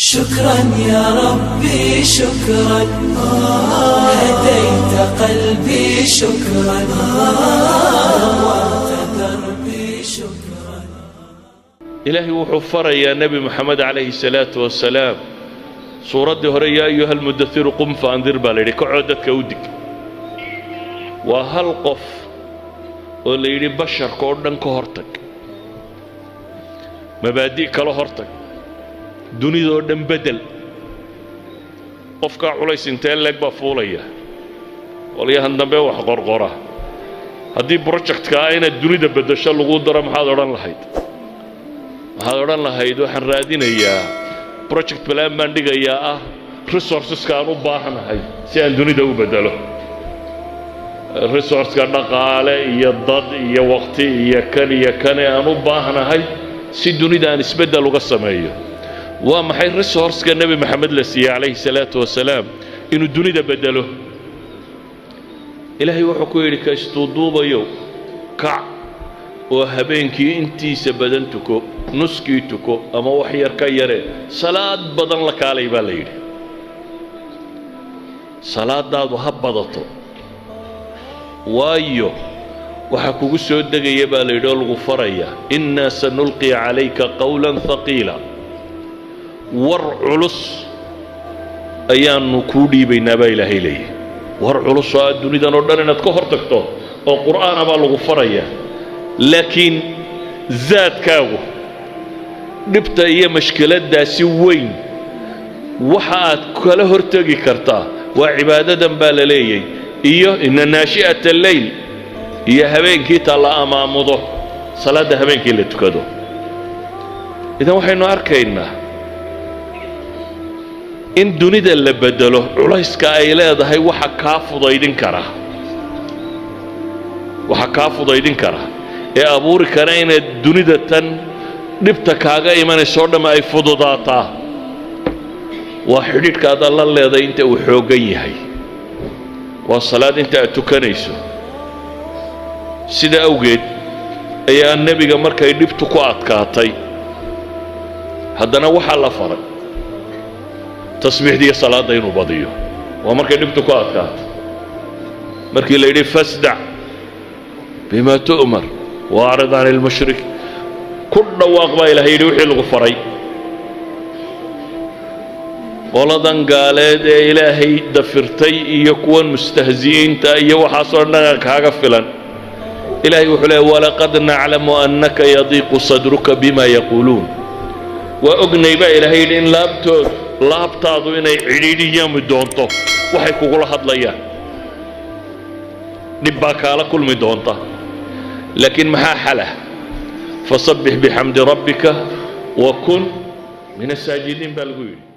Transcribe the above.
شكرا يا ربي شكرا هديت قلبي شكرا نورت دربي شكرا. إلهي وحفر يا نبي محمد عليه الصلاة والسلام سورة هري يا أيها المدثر قم فأنذر بالي كعودتك ودك وهالقف واللي يري بشر كordhan ka hortag مبادئ kala hortag dunidoo dhan bedel qofka culays intee leeg baa fuulaya waliyahan dambe wax qorqora haddii projectka ayna dunida bedesho lagu daro maxaad odhan lahayd waxaan raadinayaa project plan baan dhigayaa ah resourceska aan u baahanahay si aan dunida u bedelo resourceka dhaqaale iyo dad iyo waqti iyo kan aan u baahanahay si dunida aan isbedel uga sameeyo waa maxay resourceka nabi maxamed la siiyay calayhi salaatu wasalaam inuu dunida bedelo ilaahay wuxuu ku yidhi ka istuuduubayo kac oo habeenkii intiisa badan tuko nuskii tuko ama wax yar ka yare salaad badan la kaalay baa la yidhi salaadaadu ha badato waayo waxa kugu soo degaya baa la yidhi oo lagu faraya innaa sanulqi calayka qawlan thaqiila war culus ayaanu kuu dhiibaynaa baa ilaahay leeyahy war culus oo aad dunidan oo dhan inaad ka hor tagto oo qur'aana baa lagu faraya laakiin zaadkaagu dhibta iyo mashkiladdaasi weyn waxa aad kala hortegi kartaa waa cibaadadan baa la leeyay iyo ina naashi'ata alleyl iyo habeenkii taa la amaamudo salaadda habeenkii la tukado idan waxaynu arkaynaa in dunida la bedelo culayska ay leedahay waxa kaa fudaydin kara ee abuuri kara inaad dunida tan dhibta kaaga imanayso dhamma ay fududaataa waa xidhiidhka aad alla leedahay inta uu xooggan yahay waa salaad inta aad tukanayso sida awgeed ayaa nebiga markay dhibtu ku adkaatay haddana waxaa la faray tasbiixdiiyo salaadda inuu badiyo waa markay dhibtu ku adkaatay markii la yidhi fasdac bima tu'mar waacrid can ilmushrik ku dhawaaq baa ilahay yidhi wixii lagu faray qoladan gaaleed ee ilaahay dafirtay iyo kuwan mustahzi'iinta iyo waxaasoo dhan kaaga filan ilaahay wuxuu leeyahy walaqad naclamu annaka yadiiqu sadruka bima yaquuluun waa ognay baa ilaahay yidhi in laabtaadu inay cidhiidhiyami doonto waxay kugula hadlayaan dhib baa kaala kulmi doonta laakiin maxaa xalah fasabbix bixamdi rabbika wa kun min asaajidiin baa lagu yidhi